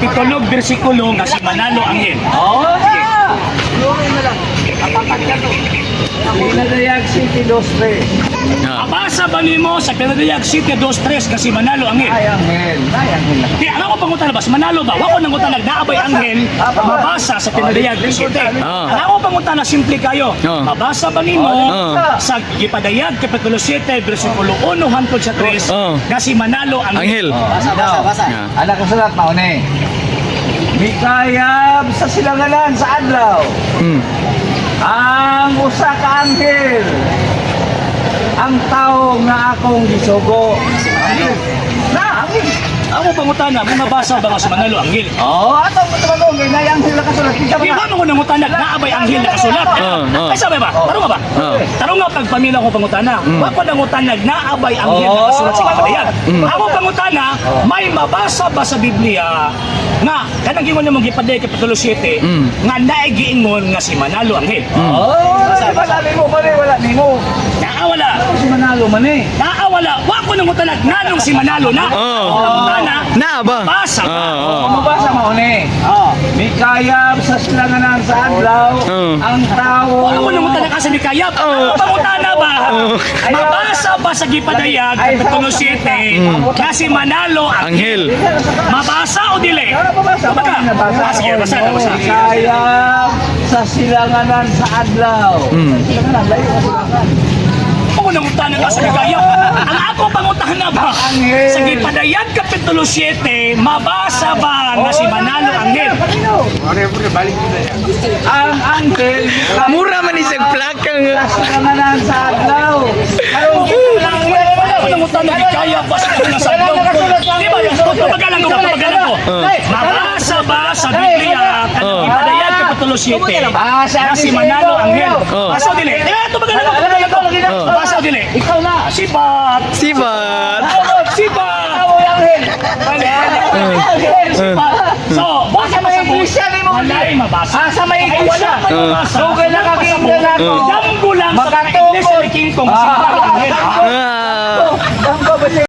pitulog bersikulo nga si Manalo Angel. Oo na! Lurin na lang. Apakat ka to. Pinadayag City 2-3. Abasa ba nimo sa Pinadayag City 2-3 nga si Manalo Angel? Ay, Angel. Ay, Angel lang. Di, alam ko pangutan na ba? Manalo ba? Wako nang utan nagdaabay Angel, mabasa sa Pinadayag City. Alam ko pangutan na simple kayo. Mabasa ba nimo sa Gipadayag Kapitulo 7 bersikulo 1 hangtod sa 3 nga si Manalo Angel. Basa. Anak ko sulat, maune. Mikayab sa silanganan sa adlaw. Ang usa ka anghel. Ang tao nga akong gisugo. Na, angel. Ako pangutan na, may mabasa ba nga si Manalo Angel? Ato mo tumagong kay anghel na kasulat. Di ba mo nang utan nagdaabay Angel na kasulat? Ay sabi ba? Tarong nga ba? Tarong nga pag pamilya ko pangutana. Wako nang utan nagdaabay Angel na kasulat sa Gipadayag. Ako pangutana, may mabasa ba sa Biblia nga kanang gingon nimong Gipadayag Kapitulo 7 nga naigiingon nga si Manalo Angel? Wala nimo pa rin, wala nimo. Naawala. Si Manalo man eh. Naawala. Wako nang utan nganong si Manalo na. Na ba? Basa ba? Mabasa mo ni. Mikayab sa silanganan sa adlaw. Ang tao. Ako nang utan ka sa Mikayab. Ako pangutana ba? Mabasa ba sa Gipadayag Kapitulo 7 nga si Manalo Angel? Mabasa o dili? Mabasa. Sige, basa na, basa. Mikayab sa silanganan sa adlaw. Silanganan, layo ka silanganan. Ako nang utan ka sa Mikayab. Ang ako pangutana ba? Sa Gipadayag Kapitulo 7, mabasa ba nga si Manalo Angel? Ang anghel. Mura man isang plaka nga. Sa silanganan sa adlaw. Ako nang utan Mikayab ba sa sa adlaw? Di ba yung papagalan ko? Mabasa ba sa Biblia kanang Gipadayag Kapitulo 7 nga si Manalo Angel? Basa o dili? Ito magalan ko. Basa o dili? Ikaw na. Sibat! Sibat. Sibat! Ako yung anghel. Sibat! So, basa Sa ba may sa iglesia ni mo. Wala ay mabasa. Sa may iglesia. Sugay na kakinggan ako. Jambo lang sa Makatungkol. iglesia ni King Kong si Manalo Angel. Ah. Ang babae.